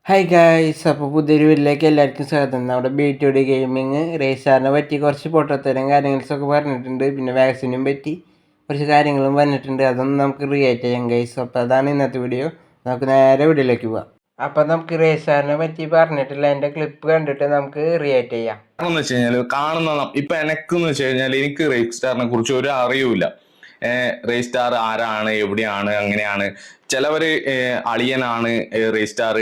Hi guys, അപ്പോൾ പുതിയൊരു വീട്ടിലേക്ക് എല്ലാവർക്കും സ്വാഗതം. നമ്മുടെ BTD ഗെയിമിങ് റേസാറിനെ പറ്റി കുറച്ച് പൊട്ടത്തരം കാര്യങ്ങളൊക്കെ പറഞ്ഞിട്ടുണ്ട്. പിന്നെ വാക്സിനും പറ്റി കുറച്ച് കാര്യങ്ങളും പറഞ്ഞിട്ടുണ്ട്. അതൊന്നും നമുക്ക് റിയാക്ട് ചെയ്യാം ഗൈസ്. അപ്പോൾ അതാണ് ഇന്നത്തെ വീഡിയോ. നമുക്ക് നേരെ വീഡിയോയിലേക്ക് പോവാം. അപ്പോൾ നമുക്ക് റേസാറിനെ പറ്റി പറഞ്ഞിട്ടുള്ള എൻ്റെ ക്ലിപ്പ് കണ്ടിട്ട് നമുക്ക് റിയാക്ട് ചെയ്യാം. എന്ന് വെച്ച് കഴിഞ്ഞാൽ കാണുന്ന ഇപ്പൊ എനക്കെന്ന് വെച്ച് കഴിഞ്ഞാൽ എനിക്ക് റേസ്റ്റാറിനെ കുറിച്ച് ഒരു അറിയൂല. റേസ്റ്റാർ ആരാണ്, എവിടെയാണ്, അങ്ങനെയാണ്. ചിലവര് അളിയനാണ് റേസ്റ്റാർ,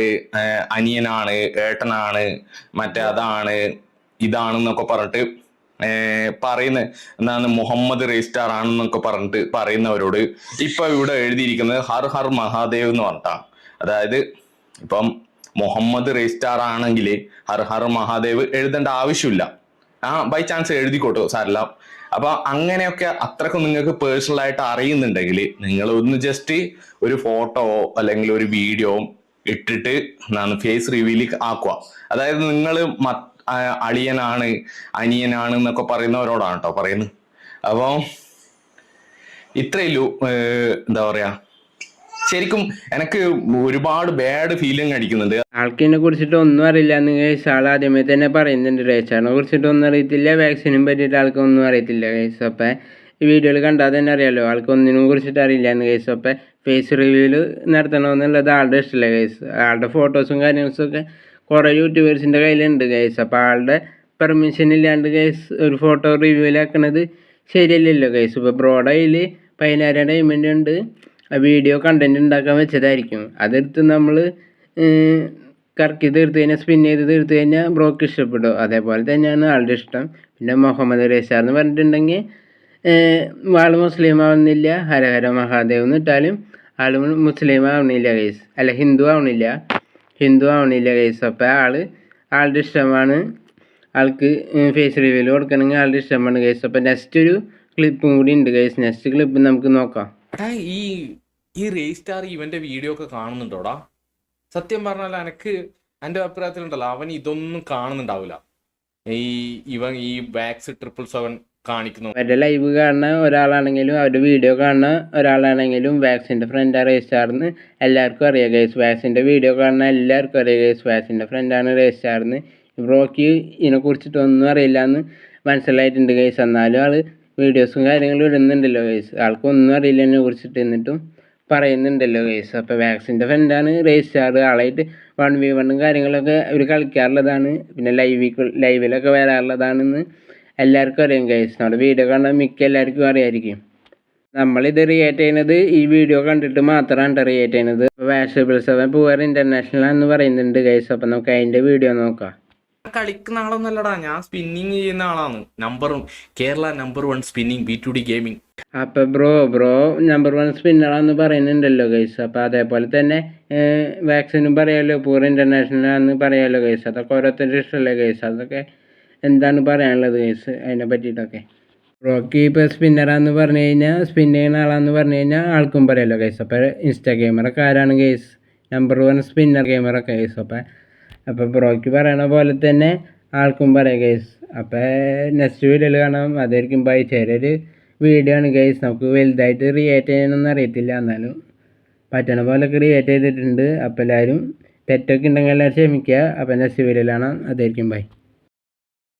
അനിയനാണ്, ഏട്ടനാണ്, മറ്റേ അതാണ് ഇതാണെന്നൊക്കെ പറഞ്ഞിട്ട് പറയുന്ന എന്താണ് മുഹമ്മദ് റേസ്റ്റാർ ആണെന്നൊക്കെ പറഞ്ഞിട്ട് പറയുന്നവരോട് ഇപ്പൊ ഇവിടെ എഴുതിയിരിക്കുന്നത് ഹർ ഹർ മഹാദേവ് എന്ന് പറഞ്ഞിട്ടാണ്. അതായത് ഇപ്പം മുഹമ്മദ് റേസ്റ്റാർ ആണെങ്കിൽ ഹർ ഹർ മഹാദേവ് എഴുതേണ്ട ആവശ്യമില്ല. ബൈ ചാൻസ് എഴുതിക്കോട്ടോ, സാരല്ല. അപ്പൊ അങ്ങനെയൊക്കെ അത്രക്കും നിങ്ങൾക്ക് പേഴ്സണൽ ആയിട്ട് അറിയുന്നുണ്ടെങ്കിൽ നിങ്ങൾ ഒന്ന് ജസ്റ്റ് ഒരു ഫോട്ടോയോ അല്ലെങ്കിൽ ഒരു വീഡിയോ ഇട്ടിട്ട് ഫേസ് റിവീൽ ആക്കുക. അതായത് നിങ്ങൾ അളിയനാണ്, അനിയനാണ് എന്നൊക്കെ പറയുന്നവരോടാണ് കേട്ടോ പറയുന്നത്. അപ്പൊ ഇത്രയല്ലോ എന്താ പറയാ, ശരിക്കും എനിക്ക് ഒരുപാട് ബാഡ് ഫീലിംഗ് അടിക്കുന്നുണ്ട്. ആൾക്കിനെ കുറിച്ചിട്ട് ഒന്നും അറിയില്ല എന്ന് കേസ് ആൾ ആദ്യമേ തന്നെ പറയുന്നുണ്ട്. റേസാറിനെ കുറിച്ചിട്ട് ഒന്നും അറിയത്തില്ല, വാക്സിനും പറ്റിയിട്ട് ആൾക്ക് ഒന്നും അറിയത്തില്ല കേസ്. അപ്പം ഈ വീഡിയോയിൽ കണ്ടാൽ തന്നെ അറിയാലോ ആൾക്ക് ഒന്നിനും കുറിച്ചിട്ട് അറിയില്ല എന്ന് കേസ്. അപ്പം ഫേസ് റിവ്യൂല് നടത്തണമെന്നുള്ളത് ആളുടെ ഇഷ്ടമല്ല കേസ്. ആളുടെ ഫോട്ടോസും കാര്യങ്ങളൊക്കെ കുറേ യൂട്യൂബേഴ്സിൻ്റെ കയ്യിലുണ്ട് കേസ്. അപ്പോൾ ആളുടെ പെർമിഷൻ ഇല്ലാണ്ട് കേസ് ഒരു ഫോട്ടോ റിവ്യൂലാക്കണത് ശരിയല്ലല്ലോ കേസ്. ഇപ്പോൾ ബ്രോഡ് കയ്യിൽ 10,000 ഡയമണ്ട് ഉണ്ട്. വീഡിയോ കണ്ടൻറ് ഉണ്ടാക്കാൻ വെച്ചതായിരിക്കും. അതെടുത്ത് നമ്മൾ കറക്കി തീർത്ത് കഴിഞ്ഞാൽ, സ്പിൻ ചെയ്ത് തീർത്ത് കഴിഞ്ഞാൽ ബ്രോക്ക് ഇഷ്ടപ്പെടും. അതേപോലെ തന്നെയാണ് ആളുടെ ഇഷ്ടം. പിന്നെ മുഹമ്മദ് റേസാർ എന്ന് പറഞ്ഞിട്ടുണ്ടെങ്കിൽ ആൾ മുസ്ലിം ആവുന്നില്ല. ഹരഹര മഹാദേവ് എന്ന് ഇട്ടാലും ആൾ മുസ്ലിം ആവണില്ല കേസ്. അല്ല, ഹിന്ദു ആവണില്ല കേസ്. അപ്പോൾ ആളുടെ ഇഷ്ടമാണ്. ആൾക്ക് ഫേസ് റിവ്യൂല് കൊടുക്കണമെങ്കിൽ ആളുടെ ഇഷ്ടമാണ് കേസ്. അപ്പോൾ നെക്സ്റ്റ് ഒരു ക്ലിപ്പും കൂടി ഉണ്ട് കേസ്. നെക്സ്റ്റ് ക്ലിപ്പ് നമുക്ക് നോക്കാം. ഈ റേസ്റ്റാർ ഇവന്റെ വീഡിയോ ഒക്കെ കാണുന്നുണ്ടോടാ? സത്യം പറഞ്ഞാൽ എനിക്ക് എൻ്റെ അഭിപ്രായത്തിലുണ്ടല്ലോ അവൻ ഇതൊന്നും കാണുന്നുണ്ടാവില്ല. ഇവൻ ഈ വാക്സ് 777 കാണിക്കുന്നു. അവരുടെ ലൈവ് കാണുന്ന ഒരാളാണെങ്കിലും അവരുടെ വീഡിയോ കാണുന്ന ഒരാളാണെങ്കിലും വാക്സിൻ്റെ ഫ്രണ്ട് റേസ്റ്റാർന്ന് എല്ലാവർക്കും അറിയാം ഗൈസ്. വാക്സിൻ്റെ വീഡിയോ കാണുന്ന എല്ലാവർക്കും അറിയാം ഗൈസ്. വാക്സിൻ്റെ ഫ്രണ്ടാണ് റേസ്റ്റാർന്ന്. ബ്രോക്ക് ഇതിനെക്കുറിച്ചിട്ടൊന്നും അറിയില്ല എന്ന് മനസ്സിലായിട്ടുണ്ട് ഗൈസ്. എന്നാലും ആൾ വീഡിയോസും കാര്യങ്ങളും ഇടുന്നുണ്ടല്ലോ ഗൈസ്. ആൾക്കൊന്നും അറിയില്ല എന്നെ കുറിച്ചിട്ട്, എന്നിട്ടും പറയുന്നുണ്ടല്ലോ ഗൈസ്. അപ്പോൾ വാക്സിൻ്റെ ഫ്രണ്ടാണ് റേസ്റ്റാർ. ആളായിട്ട് 1v1 കാര്യങ്ങളൊക്കെ അവർ കളിക്കാറുള്ളതാണ്. പിന്നെ ലൈവിലൊക്കെ വരാറുള്ളതാണെന്ന് എല്ലാവർക്കും അറിയാം ഗൈസ്. നമ്മുടെ വീഡിയോ കാണാൻ മിക്ക എല്ലാവർക്കും അറിയായിരിക്കും. നമ്മളിത് റിയേറ്റ് ചെയ്യുന്നത് ഈ വീഡിയോ കണ്ടിട്ട് മാത്രമാണ് റിയേറ്റ് ചെയ്യുന്നത്. വാഷബിൾ 7 പൂവർ ഇൻ്റർനാഷണൽ എന്ന് പറയുന്നുണ്ട് ഗൈസ്. അപ്പോൾ നമുക്ക് അതിൻ്റെ വീഡിയോ നോക്കാം. കളിക്കുന്ന ആളൊന്നല്ലടാ, ഞാൻ സ്പിന്നിങ് ചെയ്യുന്ന ആളാണ്. Kerala number 1 spinning BTD gaming. അപ്പോൾ ബ്രോ നമ്പർ 1 സ്പിന്നറാന്ന് പറയുന്നുണ്ടല്ലോ ഗൈസ്. അപ്പോൾ അതേപോലെ തന്നെ വാക്സിനും പറയാമല്ലോ, പൂർ ഇൻ്റർനാഷണൽ ആണെന്ന് പറയാമല്ലോ ഗൈസ്. അതൊക്കെ ഓരോരുത്തരുടെ ഇഷ്ടമല്ലേ ഗൈസ്. അതൊക്കെ എന്താണ് പറയാനുള്ളത് ഗൈസ് അതിനെ പറ്റിയിട്ടൊക്കെ? ബ്രോക്ക് ഇപ്പോൾ സ്പിന്നറാന്ന് പറഞ്ഞു കഴിഞ്ഞാൽ, സ്പിൻ ചെയ്യുന്ന ആളാന്ന് പറഞ്ഞു കഴിഞ്ഞാൽ ആൾക്കും പറയാമല്ലോ ഗൈസ്. അപ്പോൾ ഇൻസ്റ്റാ ഗെയിമറൊക്കെ ആരാണ് ഗൈസ്? നമ്പർ 1 സ്പിന്നർ ഗെയിമറൊക്കെ ഗൈസ്. അപ്പോൾ ബ്രോക്ക് പറയണ പോലെ തന്നെ ആൾക്കും പറയാം ഗൈസ്. അപ്പോൾ നെക്സ്റ്റ് വീഡിയോയിൽ കാണാം. അതായിരിക്കും ബൈ. ചെറിയൊരു വീഡിയോ ആണ് ഗൈസ്. നമുക്ക് വലുതായിട്ട് റിയേറ്റ് ചെയ്യാനൊന്നും അറിയത്തില്ല, എന്നാലും പറ്റണ പോലൊക്കെ റിയേറ്റ് ചെയ്തിട്ടുണ്ട്. അപ്പോൾ എല്ലാവരും തെറ്റൊക്കെ ഉണ്ടെങ്കിൽ എല്ലാവരും ക്ഷമിക്കുക. അപ്പോൾ നെക്സ്റ്റ് വീഡിയോയിൽ കാണാം. അതായിരിക്കും ബൈ.